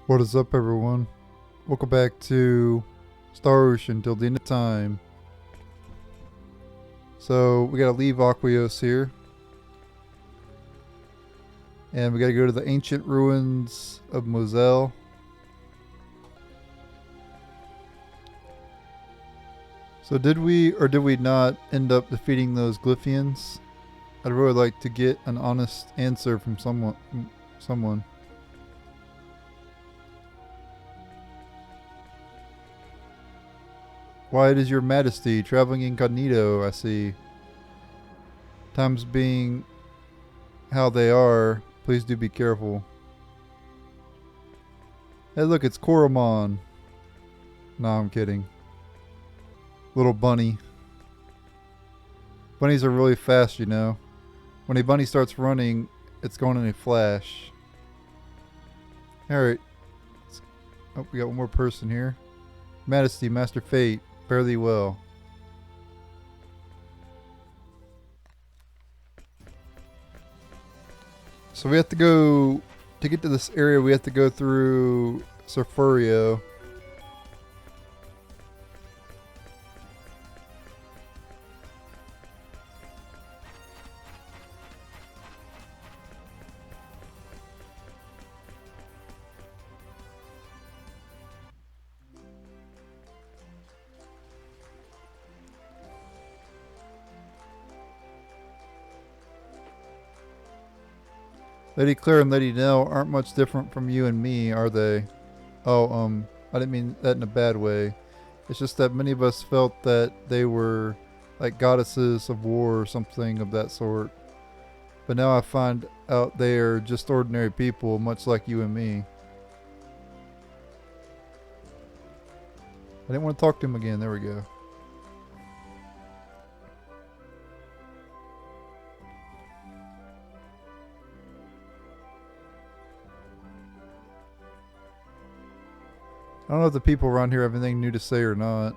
What is up, everyone? Welcome back to Star Ocean till the end of time. So we gotta leave Aquios here, and we gotta go to the ancient ruins of Mosel. So did we or did we not end up defeating those Glyphians? I'd really like to get an honest answer from someone. Why it is your majesty traveling incognito, I see. Times being how they are, please do be careful. Hey look, it's Koromon. No, I'm kidding. Little bunny. Bunnies are really fast, you know. When a bunny starts running, it's going in a flash. Alright. Oh, we got one more person here. Majesty, Master Fate, fare thee well. So we have to go, to get to this area, we have to go through Surfurio. Lady Claire and Lady Nell aren't much different from you and me, are they? Oh, I didn't mean that in a bad way. It's just that many of us felt that they were like goddesses of war or something of that sort. But now I find out they are just ordinary people, much like you and me. I didn't want to talk to him again. There we go. I don't know if the people around here have anything new to say or not.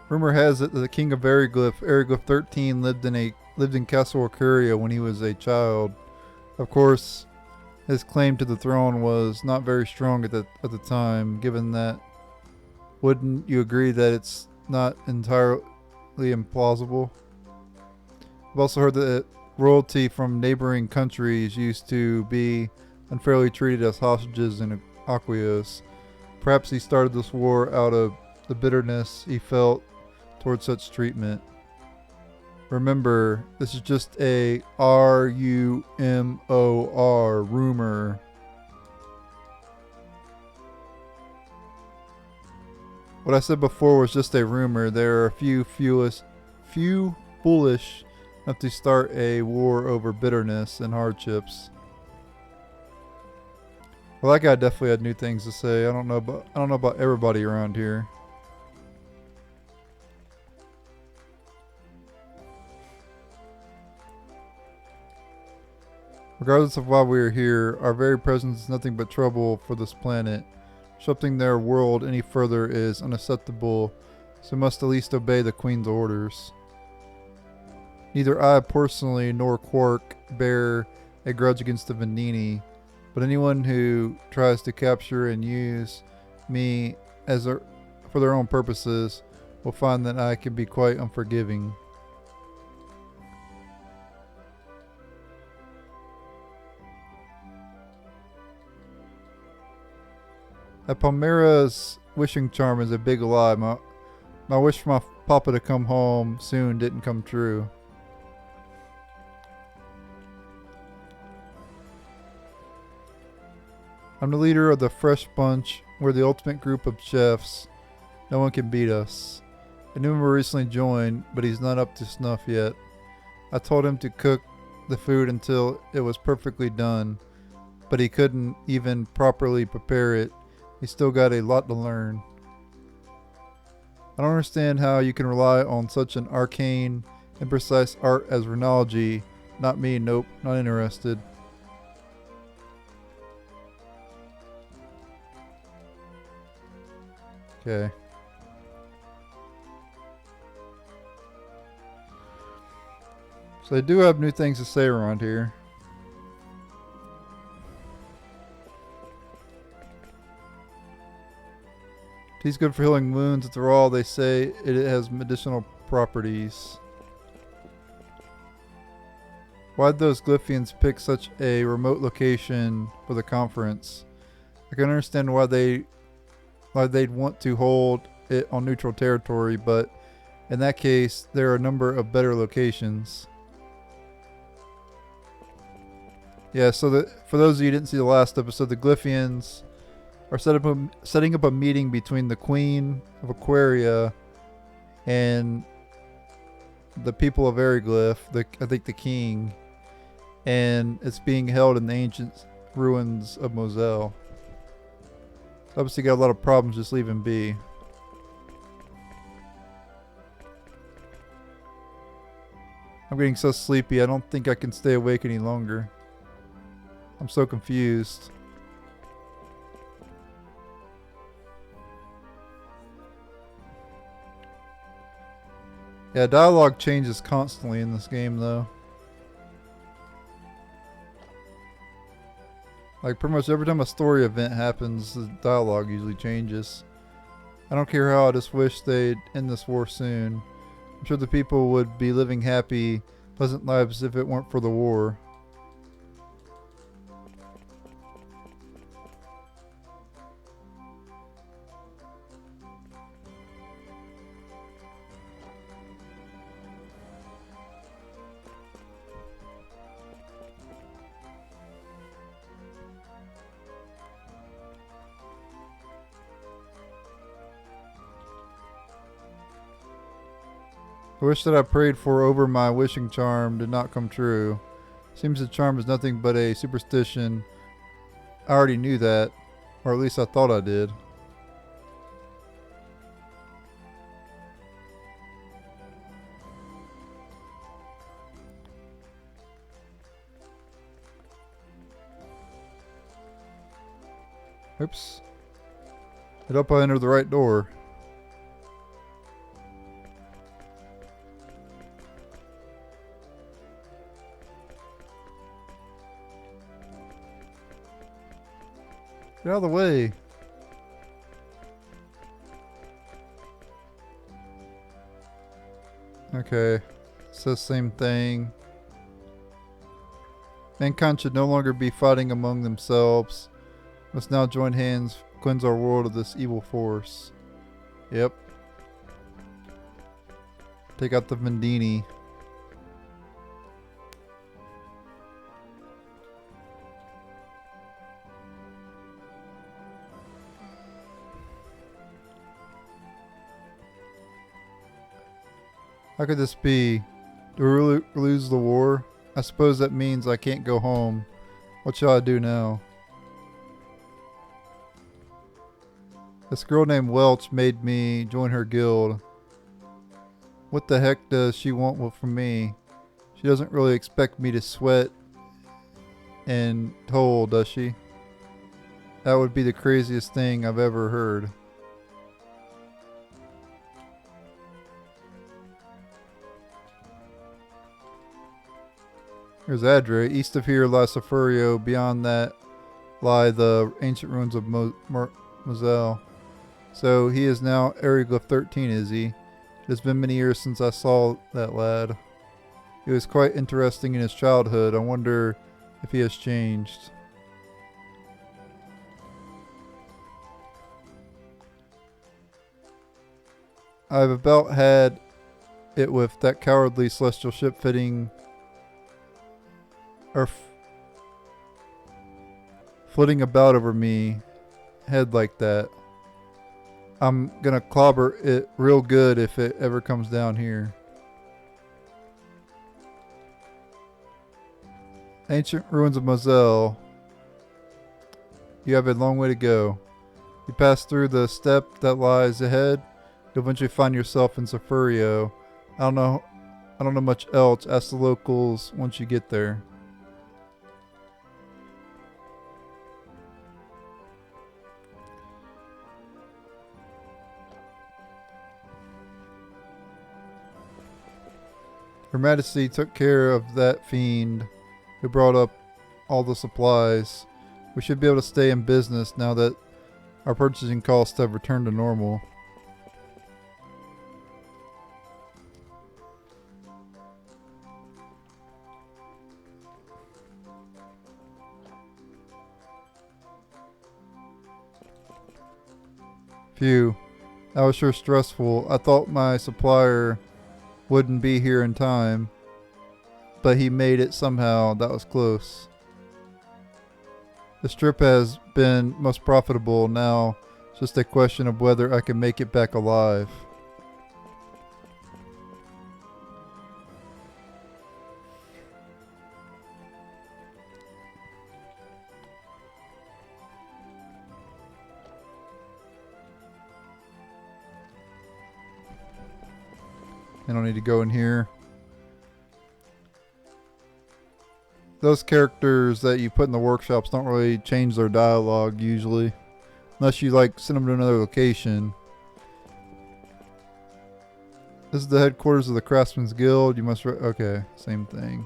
Rumor has it that the king of Eriglyph 13, lived in Castle Orcuria when he was a child. Of course, his claim to the throne was not very strong at the time, given that. Wouldn't you agree that it's not entirely implausible? I've also heard that royalty from neighboring countries used to be unfairly treated as hostages in Aquios. Perhaps he started this war out of the bitterness he felt towards such treatment. Remember, this is just a rumor, rumor. What I said before was just a rumor. There are a few foolish enough to start a war over bitterness and hardships. Well, that guy definitely had new things to say. I don't know about everybody around here. Regardless of why we are here, our very presence is nothing but trouble for this planet. Disrupting their world any further is unacceptable, so we must at least obey the Queen's orders. Neither I personally nor Quark bear a grudge against the Venini, but anyone who tries to capture and use me for their own purposes will find that I can be quite unforgiving. That Palmyra's wishing charm is a big lie. My wish for my papa to come home soon didn't come true. I'm the leader of the Fresh Bunch. We're the ultimate group of chefs. No one can beat us. A new member recently joined, but he's not up to snuff yet. I told him to cook the food until it was perfectly done, but he couldn't even properly prepare it. He's still got a lot to learn. I don't understand how you can rely on such an arcane, imprecise art as phrenology. Not me, nope, not interested. Okay. So they do have new things to say around here. Tea's good for healing wounds. After all, they say it has medicinal properties. Why'd those Glyphians pick such a remote location for the conference? I can understand why they'd want to hold it on neutral territory, but in that case, there are a number of better locations. Yeah, so for those of you who didn't see the last episode, the Glyphians are setting up a meeting between the Queen of Aquaria and the people of Eriglyph, I think the king, and it's being held in the ancient ruins of Mosel. Obviously got a lot of problems just leaving be. I'm getting so sleepy, I don't think I can stay awake any longer. I'm so confused. Yeah, dialogue changes constantly in this game though. Like pretty much every time a story event happens, the dialogue usually changes. I don't care how, I just wish they'd end this war soon. I'm sure the people would be living happy, pleasant lives if it weren't for the war. The wish that I prayed for over my wishing charm did not come true. Seems the charm is nothing but a superstition. I already knew that, or at least I thought I did. Oops. I hope I entered the right door. Get out of the way. Okay. It's the same thing. Mankind should no longer be fighting among themselves. Must now join hands, cleanse our world of this evil force. Yep. Take out the Vendini. How could this be? Do we really lose the war? I suppose that means I can't go home. What shall I do now? This girl named Welch made me join her guild. What the heck does she want from me? She doesn't really expect me to sweat and toll, does she? That would be the craziest thing I've ever heard. Here's Adre. East of here lies Safurio. Beyond that lie the ancient ruins of Mosel. So he is now Eriglyph 13, is he? It has been many years since I saw that lad. He was quite interesting in his childhood. I wonder if he has changed. I've about had it with that cowardly celestial ship fitting or flitting about over me head like that. I'm gonna clobber it real good if it ever comes down here. Ancient ruins of Mosel. You have a long way to go. You pass through the step that lies ahead, you'll eventually find yourself in Safurio. I don't know much else. Ask the locals once you get there. Her Majesty took care of that fiend who brought up all the supplies. We should be able to stay in business now that our purchasing costs have returned to normal. Phew, that was sure stressful. I thought my supplier wouldn't be here in time, but he made it somehow. That was close. This trip has been most profitable. Now it's just a question of whether I can make it back alive. I don't need to go in here. Those characters that you put in the workshops don't really change their dialogue usually. Unless you like send them to another location. This is the headquarters of the Craftsman's Guild. You must okay, same thing.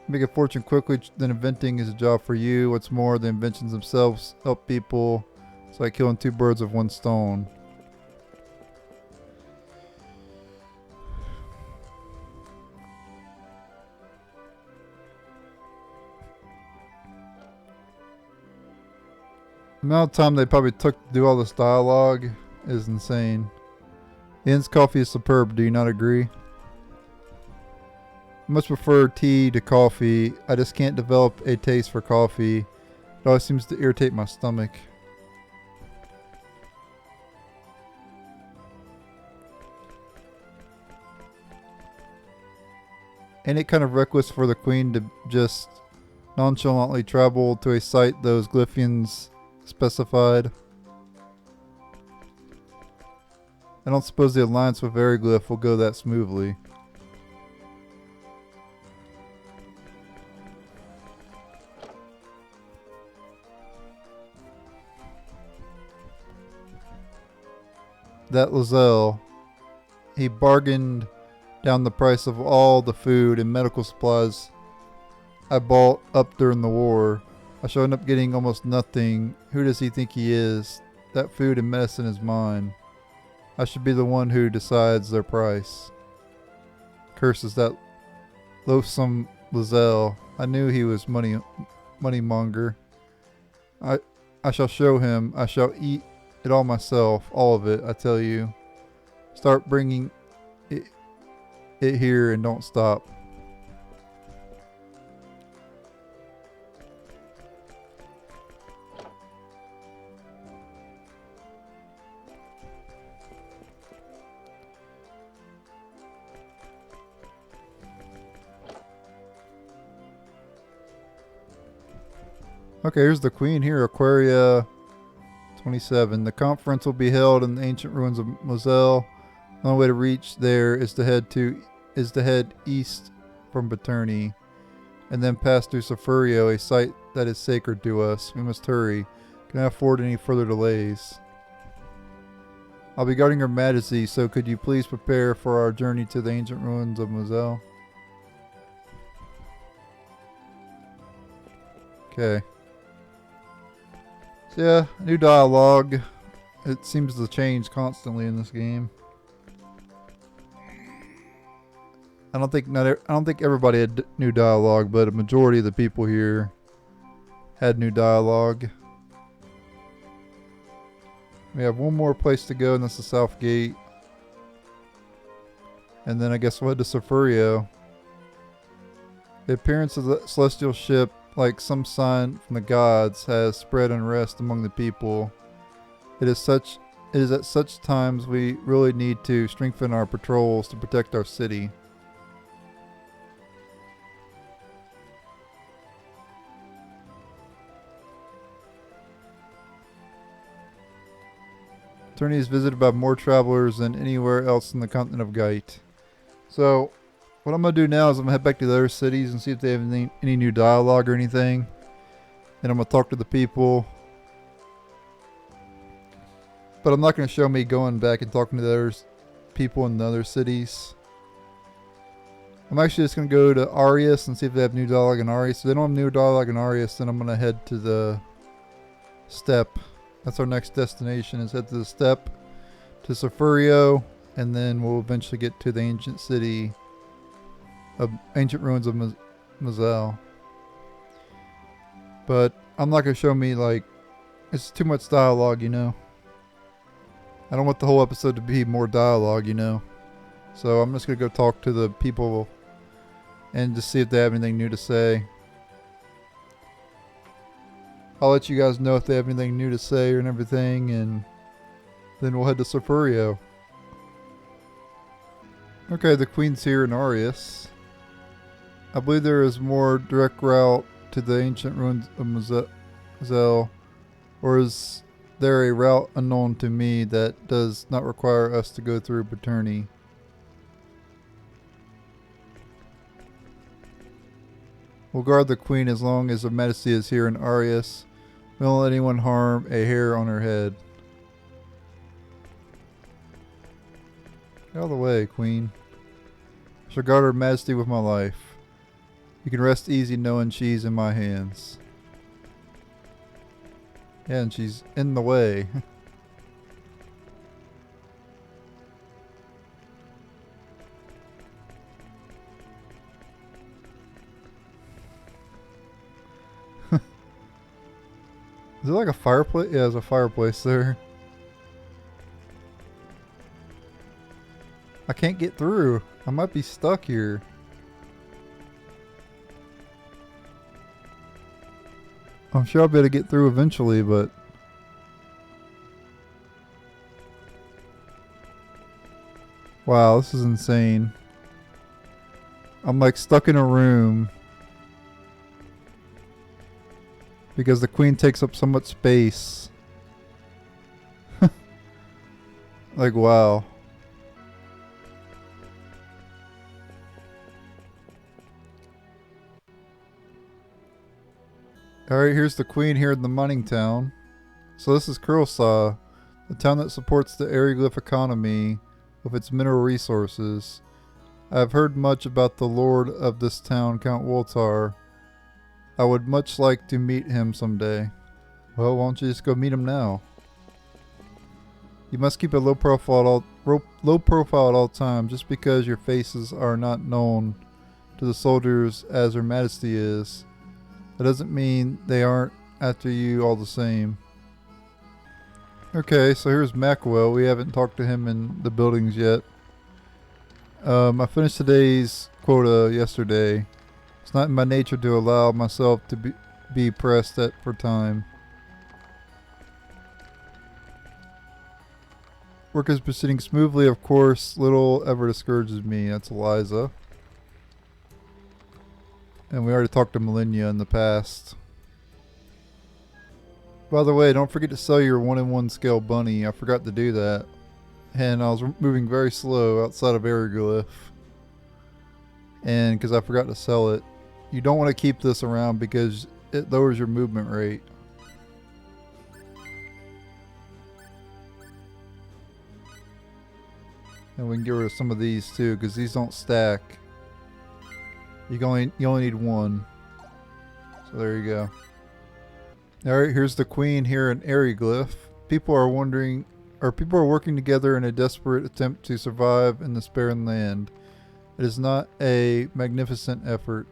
Make a fortune quickly, then inventing is a job for you. What's more, the inventions themselves help people. It's like killing two birds with one stone. The amount of time they probably took to do all this dialogue is insane. The inn's coffee is superb, do you not agree? I much prefer tea to coffee. I just can't develop a taste for coffee. It always seems to irritate my stomach. Ain't it kind of reckless for the queen to just nonchalantly travel to a site those Glyphians specified? I don't suppose the alliance with Variglyph will go that smoothly. That Lozelle, he bargained down the price of all the food and medical supplies I bought up during the war. I shall end up getting almost nothing. Who does he think he is? That food and medicine is mine. I should be the one who decides their price. Curses that loathsome Lozelle. I knew he was moneymonger. I shall show him. I shall eat it all myself. All of it, I tell you. Start bringing it here and don't stop. Okay, here's the queen here, Aquaria 27. The conference will be held in the ancient ruins of Mosel. The only way to reach there is to head east from Paterni, and then pass through Safurio, a site that is sacred to us. We must hurry. Cannot afford any further delays. I'll be guarding Her Majesty, so could you please prepare for our journey to the ancient ruins of Mosel? Okay. So yeah, new dialogue. It seems to change constantly in this game. I don't think everybody had new dialogue, but a majority of the people here had new dialogue. We have one more place to go, and that's the South Gate. And then I guess we'll head to Safurio. The appearance of the celestial ship, like some sign from the gods, has spread unrest among the people. It is at such times we really need to strengthen our patrols to protect our city. Paterni is visited by more travelers than anywhere else in the continent of Gite. So, what I'm going to do now is I'm going to head back to the other cities and see if they have any new dialogue or anything. And I'm going to talk to the people. But I'm not going to show me going back and talking to the other people in the other cities. I'm actually just going to go to Arius and see if they have new dialogue in Arius. If they don't have new dialogue in Arius, then I'm going to head to the steppe. That's our next destination, is head to the steppe, to Safurio, and then we'll eventually get to the ancient city of ancient ruins of Mosel. But I'm not going to show me, like, it's too much dialogue, you know. I don't want the whole episode to be more dialogue, you know. So I'm just going to go talk to the people and just see if they have anything new to say. I'll let you guys know if they have anything new to say and everything, and then we'll head to Safurio. Okay, the Queen's here in Arius. I believe there is more direct route to the ancient ruins of Mosel, or is there a route unknown to me that does not require us to go through Paterni? We'll guard the Queen as long as Her Majesty is here in Arius. We won't let anyone harm a hair on her head. Get out of the way, Queen. I shall guard Her Majesty with my life. You can rest easy knowing she's in my hands. Yeah, and she's in the way. Is there like a fireplace? Yeah, there's a fireplace there. I can't get through. I might be stuck here. I'm sure I'll be able to get through eventually, but... Wow, this is insane. I'm like stuck in a room. Because the Queen takes up so much space. Like, wow. Alright, here's the Queen here in the mining town. So this is Kurosai, the town that supports the Aeroglyph economy with its mineral resources. I have heard much about the lord of this town, Count Woltar. I would much like to meet him someday. Well, why don't you just go meet him now? You must keep a low profile at all times. Just because your faces are not known to the soldiers as Her Majesty is, that doesn't mean they aren't after you all the same. Okay, so here's Macwell. We haven't talked to him in the buildings yet. I finished today's quota yesterday. It's not in my nature to allow myself to be pressed for time. Work is proceeding smoothly, of course. Little ever discourages me. That's Eliza. And we already talked to Millennia in the past. By the way, don't forget to sell your 1-in-1 scale bunny. I forgot to do that. And I was moving very slow outside of Aeroglyph. And because I forgot to sell it. You don't want to keep this around because it lowers your movement rate. And we can get rid of some of these too, because these don't stack. You only need one. So there you go. Alright, here's the Queen here in Aeroglyph. People are working together in a desperate attempt to survive in this barren land. It is not a magnificent effort.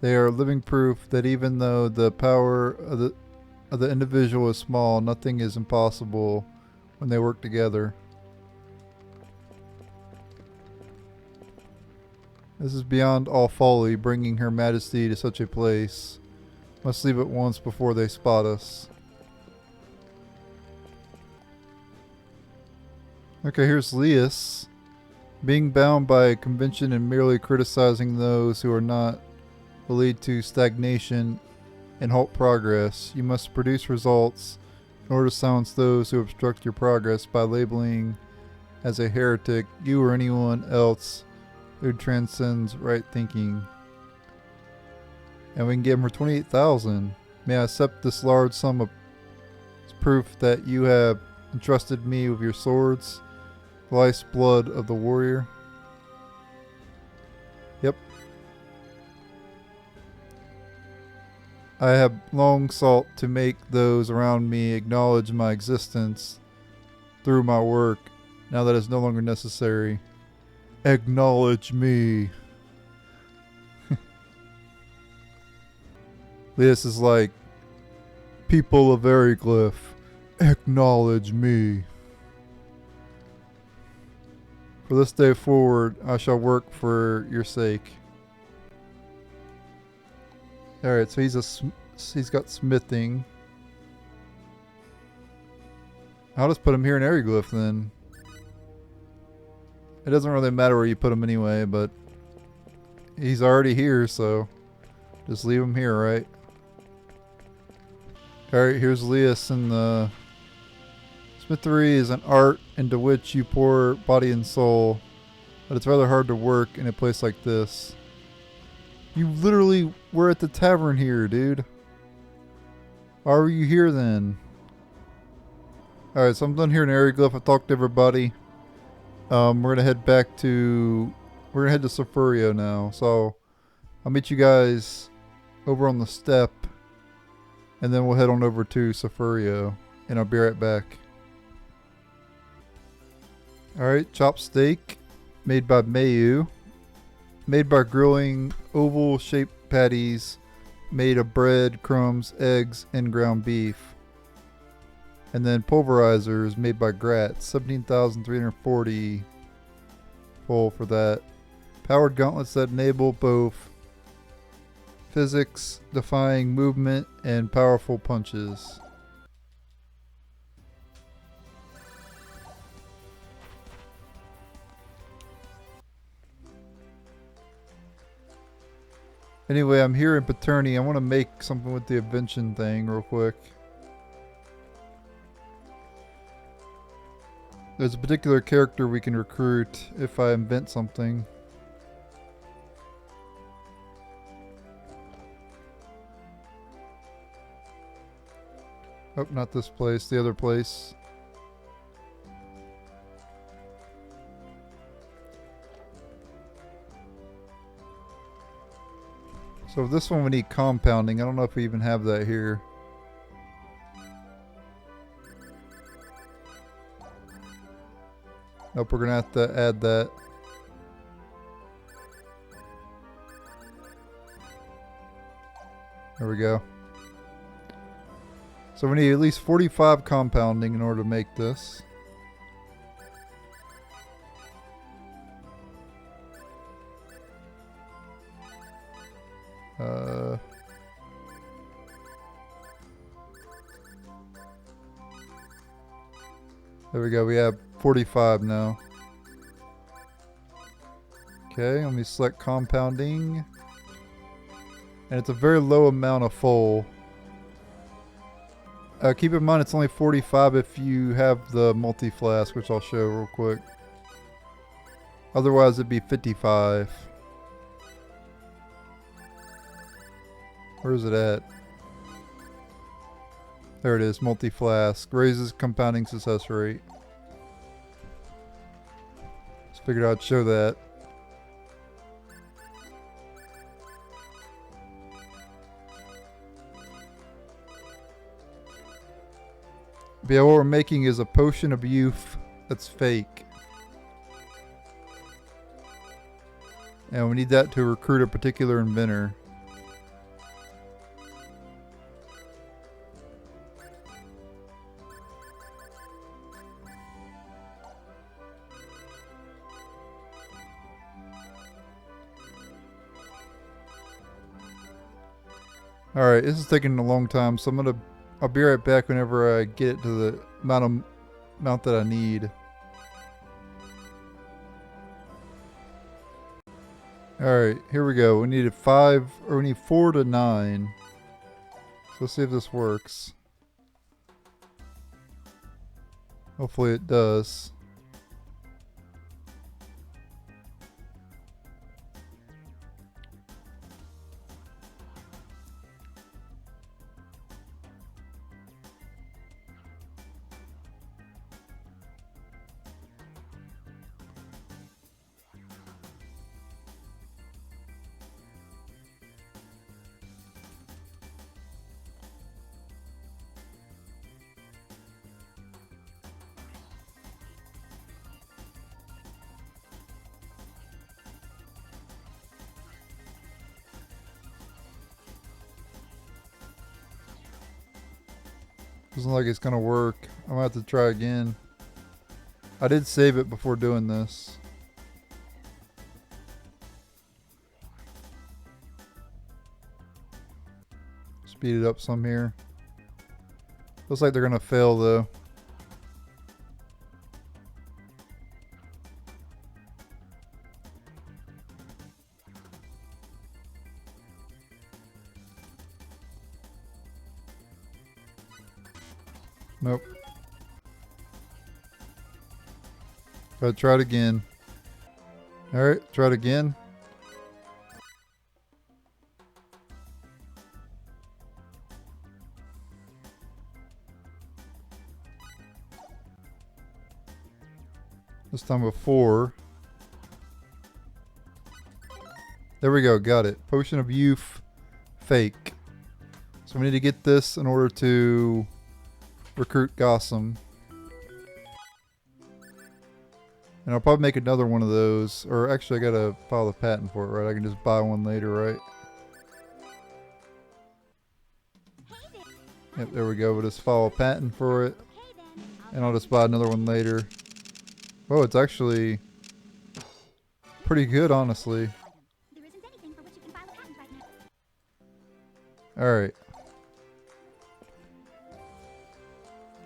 They are living proof that even though the power of the individual is small, nothing is impossible when they work together. This is beyond all folly, bringing Her Majesty to such a place. Must leave at once before they spot us. Okay, here's Leas. Being bound by a convention and merely criticizing those who are not will lead to stagnation and halt progress. You must produce results in order to silence those who obstruct your progress by labeling as a heretic you or anyone else who transcends right thinking. And we can give him for 28,000. May I accept this large sum as proof that you have entrusted me with your swords? Life's blood of the warrior. Yep. I have long sought to make those around me acknowledge my existence through my work. Now that it's no longer necessary. Acknowledge me. This is like, people of Eriglyph, acknowledge me. For this day forward, I shall work for your sake. Alright, so he's got smithing. I'll just put him here in Eriglyph then. It doesn't really matter where you put him anyway, but he's already here, so just leave him here, right? Alright, here's Leas, and the smithery is an art into which you pour body and soul, but it's rather hard to work in a place like this. You literally were at the tavern here, dude. Why were you here then? Alright, so I'm done here in Eriglyph. I talked to everybody. We're gonna head to Sulfurio now. So I'll meet you guys over on the step, and then we'll head on over to Sulfurio, and I'll be right back. Alright, chopped steak made by Mayu. Made by grilling oval shaped patties made of bread, crumbs, eggs, and ground beef. And then pulverizers made by Gratz, 17,340 full for that. Powered gauntlets that enable both physics defying movement and powerful punches. Anyway, I'm here in Paterni. I want to make something with the invention thing real quick. There's a particular character we can recruit if I invent something. Oh, not this place, the other place. So this one we need compounding. I don't know if we even have that here. Nope, we're gonna have to add that. There we go. So we need at least 45 compounding in order to make this. There we go, we have 45 now. Okay, let me select compounding. And it's a very low amount of full. Keep in mind it's only 45 if you have the multi-flask, which I'll show real quick. Otherwise it'd be 55. Where is it at? There it is, multi-flask. Raises compounding success rate. Just figured I'd show that. But yeah, what we're making is a potion of youth that's fake. And we need that to recruit a particular inventor. Alright, this is taking a long time, so I'll be right back whenever I get it to the amount that I need. Alright, here we go. We need 4 to 9. So let's see if this works. Hopefully it does. Doesn't look like it's gonna work. I'm gonna have to try again. I did save it before doing this. Speed it up some here. Looks like they're gonna fail though. Nope. Gotta try it again. Alright, try it again. This time with 4. There we go, got it. Potion of Youth fake. So we need to get this in order to recruit Gossam. And I'll probably make another one of those. Or actually I gotta file the patent for it, right? I can just buy one later, right? Yep, there we go. We'll just file a patent for it. And I'll just buy another one later. Oh, it's actually pretty good, honestly. Alright.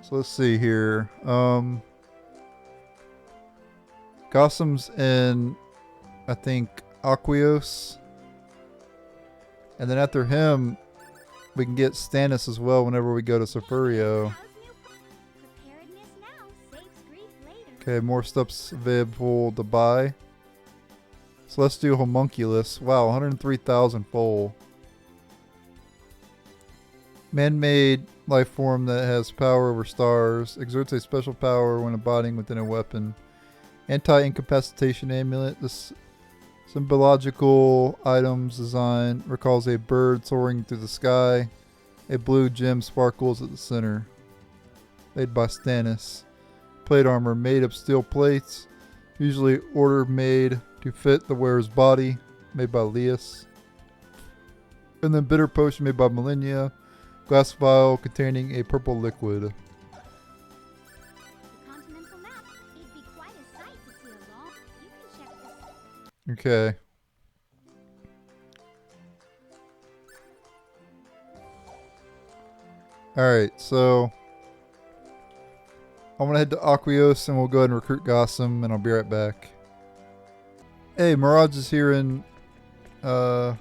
So let's see here. Gossam's in, I think, Yugioh. And then after him, we can get Stannis as well whenever we go to Safurio. Okay, more stuff's available to buy. So let's do Homunculus. Wow, 103,000 full. Man-made life form that has power over stars. Exerts a special power when abiding within a weapon. Anti-incapacitation amulet. This symbological item's design recalls a bird soaring through the sky. A blue gem sparkles at the center. Made by Stannis. Plate armor made of steel plates. Usually order made to fit the wearer's body. Made by Leas. And then bitter potion made by Millennia. Glass vial containing a purple liquid. Okay. Alright, so I'm gonna head to Yugioh and we'll go ahead and recruit Gossam and I'll be right back. Hey, Mirage is here in Yugioh.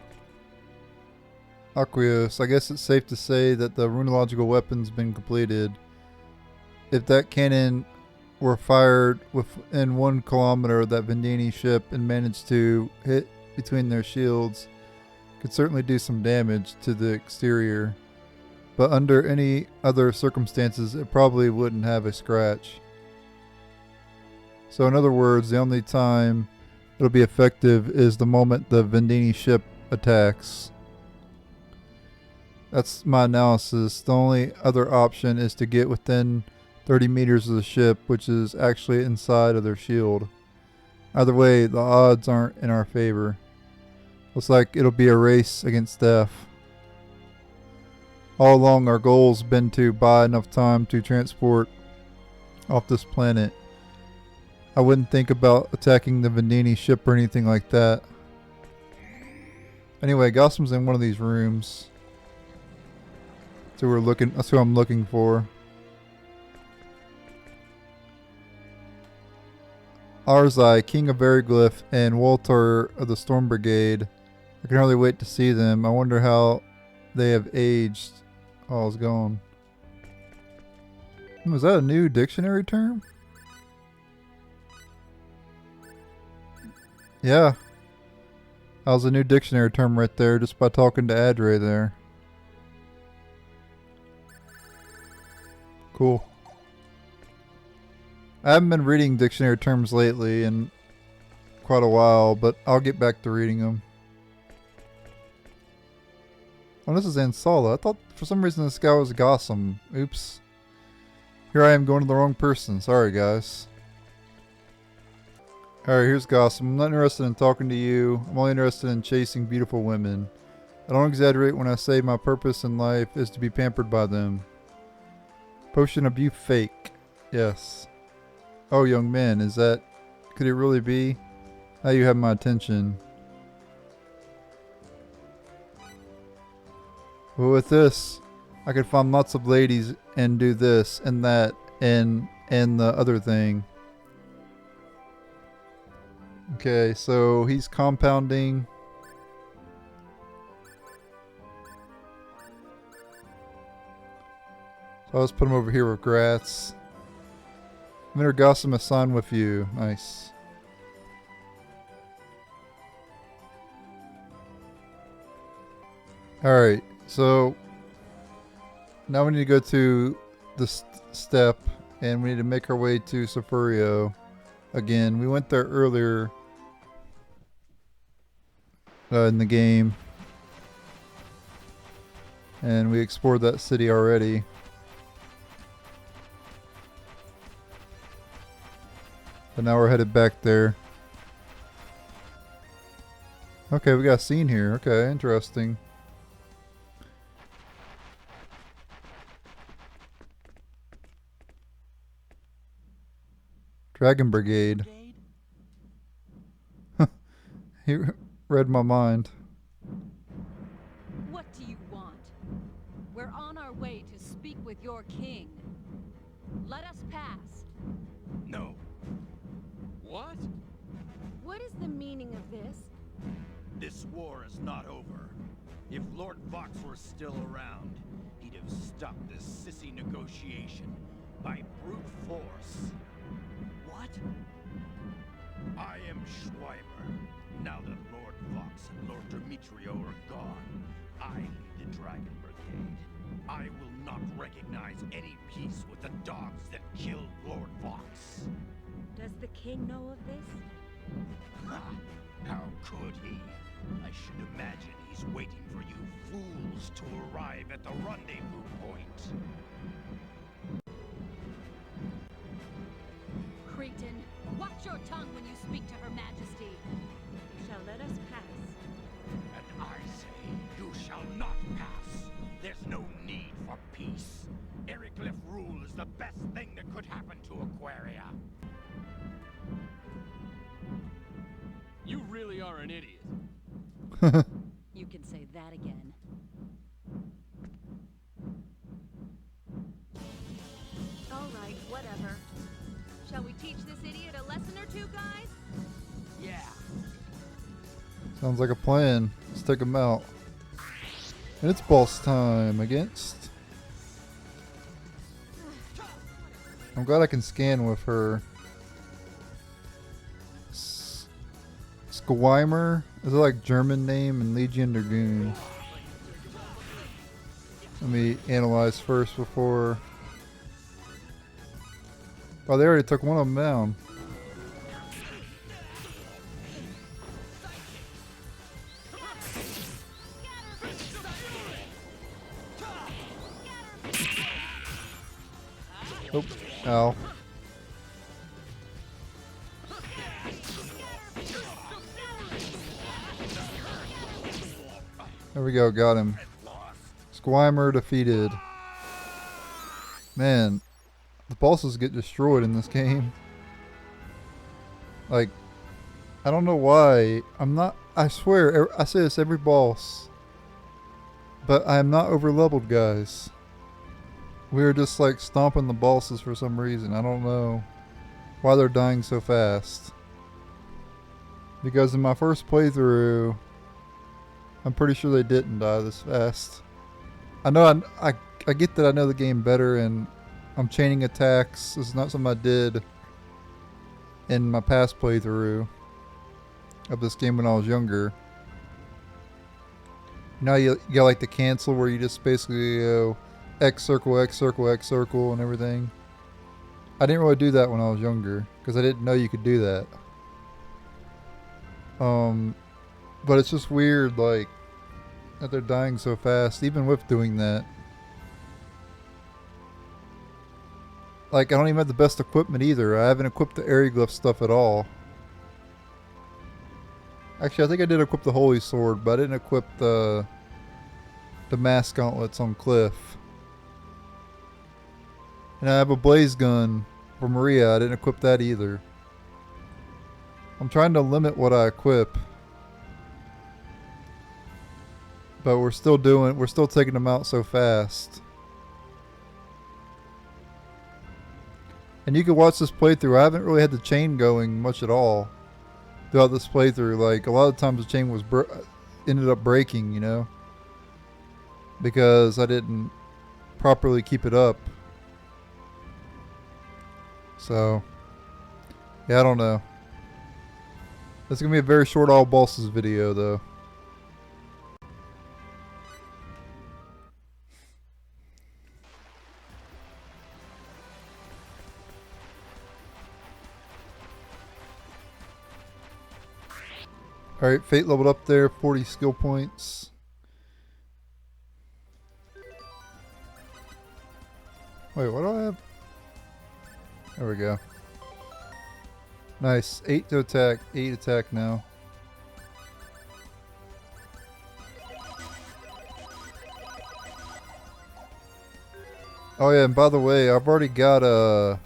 So I guess it's safe to say that the runological weapon's been completed. If that cannon were fired within 1 kilometer of that Vendini ship and managed to hit between their shields, could certainly do some damage to the exterior. But under any other circumstances, it probably wouldn't have a scratch. So in other words, the only time it'll be effective is the moment the Vendini ship attacks. That's my analysis. The only other option is to get within 30 meters of the ship, which is actually inside of their shield. Either way, the odds aren't in our favor. Looks like it'll be a race against death. All along, our goal's been to buy enough time to transport off this planet. I wouldn't think about attacking the Vendini ship or anything like that. Anyway, Gossam's in one of these rooms. That's who I'm looking for. Arzai, King of Veriglyph, and Walter of the Storm Brigade. I can hardly wait to see them. I wonder how they have aged. Oh, it's gone. Was that a new dictionary term? Yeah. That was a new dictionary term right there just by talking to Adre there. Cool. I haven't been reading dictionary terms lately in quite a while, but I'll get back to reading them. Oh, this is Ansala. I thought for some reason this guy was Gossam. Oops. Here I am going to the wrong person. Sorry, guys. Alright, here's Gossam. I'm not interested in talking to you. I'm only interested in chasing beautiful women. I don't exaggerate when I say my purpose in life is to be pampered by them. Potion of youth fake. Yes. Oh, young man, is that... Could it really be? Now you have my attention. Well, with this, I could find lots of ladies and do this and that and the other thing. Okay, so he's compounding. So let's put him over here with Gratz. Winter Gossam assigned with you. Nice. Alright, so now we need to go to the step and we need to make our way to Safurio again. We went there earlier in the game and we explored that city already. But now we're headed back there. Okay, we got a scene here. Okay, interesting. Dragon Brigade. He read my mind. What do you want? We're on our way to speak with your king. Let us pass. No. What? What is the meaning of this? This war is not over. If Lord Vox were still around, he'd have stopped this sissy negotiation by brute force. What? I am Schweimer. Now that Lord Vox and Lord Demetrio are gone, I lead the Dragon Brigade. I will not recognize any peace with the dogs that killed Lord Vox. Does the king know of this? Ha! How could he? I should imagine he's waiting for you fools to arrive at the rendezvous point. Cretin, watch your tongue when you speak to Her Majesty. You shall let us pass. And I say, you shall not pass. There's no need for peace. Ericliffe rule is the best thing that could happen to Aquaria. You really are an idiot. You can say that again. All right, whatever. Shall we teach this idiot a lesson or two, guys? Yeah. Sounds like a plan. Let's take him out. And it's boss time against... I'm glad I can scan with her. Skyweimer? Is it like German name and Legion Dragoon? Let me analyze first before... Oh, they already took one of them down. Oh, ow. There we go, got him. Skyweimer defeated. Man, the bosses get destroyed in this game. Like, I don't know why. I swear, I say this every boss. But I am not over leveled, guys. We are just like stomping the bosses for some reason. I don't know why they're dying so fast. Because in my first playthrough, I'm pretty sure they didn't die this fast. I know I get that I know the game better and I'm chaining attacks. This is not something I did in my past playthrough of this game when I was younger. Now you got like the cancel where you just basically go X circle, X circle, X circle and everything. I didn't really do that when I was younger because I didn't know you could do that. But it's just weird like that they're dying so fast even with doing that. Like, I don't even have the best equipment either. I haven't equipped the Aeroglyph stuff at all. Actually, I think I did equip the Holy Sword, but I didn't equip the Mass Gauntlets on Cliff. And I have a blaze gun for Maria. I didn't equip that either. I'm trying to limit what I equip. But we're still taking them out so fast. And you can watch this playthrough. I haven't really had the chain going much at all throughout this playthrough. Like, a lot of times the chain was ended up breaking, you know, because I didn't properly keep it up. So, yeah, I don't know. It's going to be a very short all bosses video, though. Alright, Fate leveled up there, 40 skill points. Wait, what do I have? There we go. Nice. 8 to attack, 8 attack now. Oh yeah, and by the way, I've already got a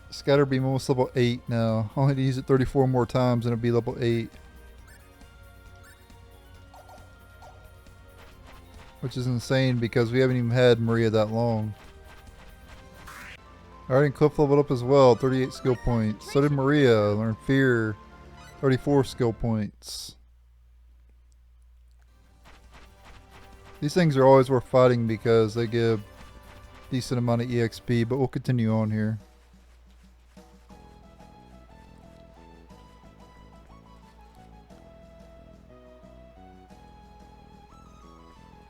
Scatter Beam almost level 8 now. I only need to use it 34 more times and it'll be level 8. Which is insane because we haven't even had Maria that long. Alright, and Cliff leveled up as well, 38 skill points. So did Maria, learned Fear, 34 skill points. These things are always worth fighting because they give a decent amount of EXP, but we'll continue on here.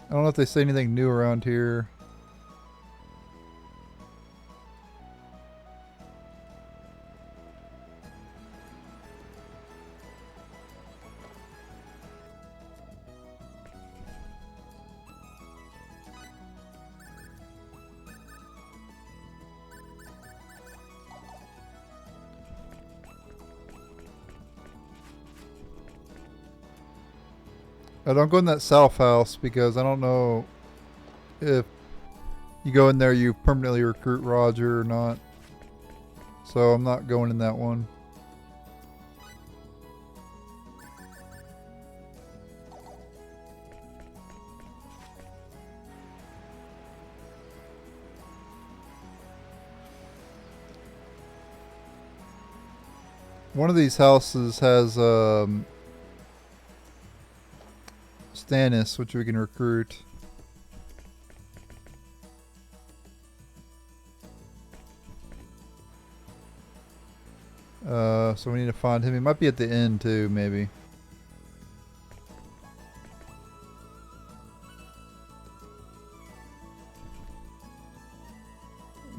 I don't know if they say anything new around here. I don't go in that south house because I don't know if you go in there you permanently recruit Roger or not. So I'm not going in that one. One of these houses has Stannis, which we can recruit. So we need to find him. He might be at the end too, maybe.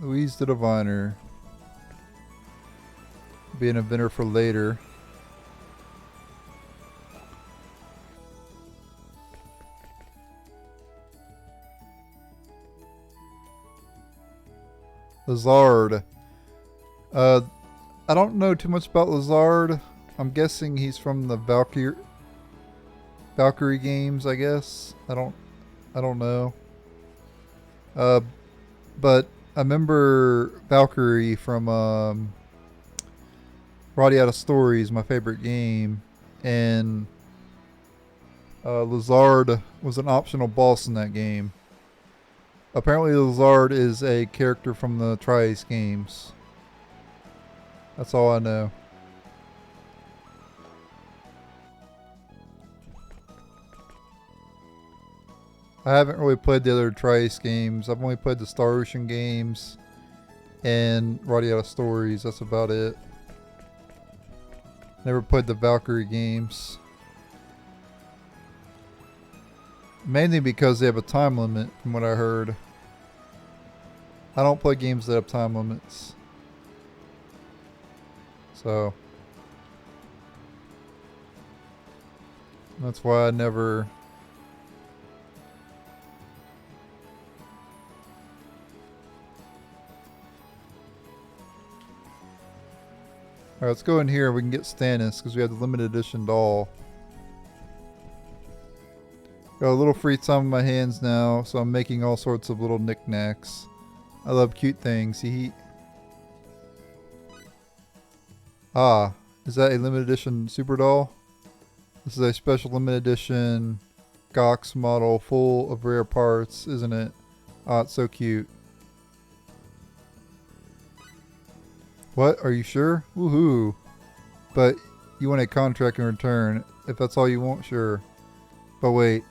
Louise the Diviner. Be an inventor for later. Lazard. I don't know too much about Lazard. I'm guessing he's from the Valkyrie games, I guess. I don't know. But I remember Valkyrie from Roddy Out of Stories, my favorite game, and Lazard was an optional boss in that game. Apparently Lazard is a character from the Tri-Ace games. That's all I know. I haven't really played the other Tri-Ace games. I've only played the Star Ocean games and Roddy Out of Stories. That's about it. Never played the Valkyrie games. Mainly because they have a time limit, from what I heard. I don't play games that have time limits. So that's why I never... Alright, let's go in here. We can get Stannis because we have the limited edition doll. Got a little free time on my hands now, so I'm making all sorts of little knickknacks. I love cute things. Ah, is that a limited edition Super Doll? This is a special limited edition Gox model full of rare parts, isn't it? Ah, it's so cute. What? Are you sure? Woohoo. But you want a contract in return. If that's all you want, sure. But wait.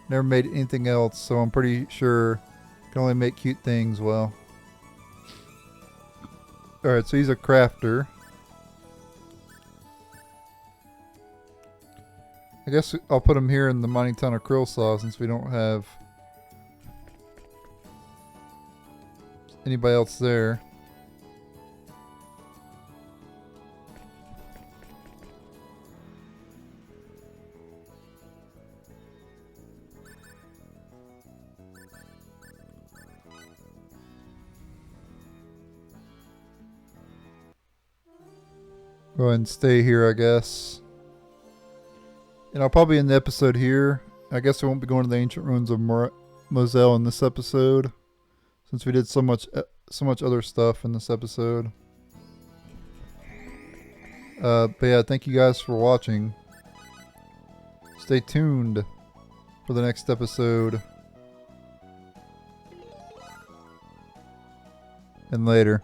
Never made anything else, so I'm pretty sure I can only make cute things well. Alright, so he's a crafter. I guess I'll put him here in the mining town of Krillsaw since we don't have anybody else there. Go ahead and stay here, I guess. And I'll probably end the episode here. I guess we won't be going to the ancient ruins of Mosel in this episode, since we did so much other stuff in this episode. But yeah, thank you guys for watching. Stay tuned for the next episode. And later.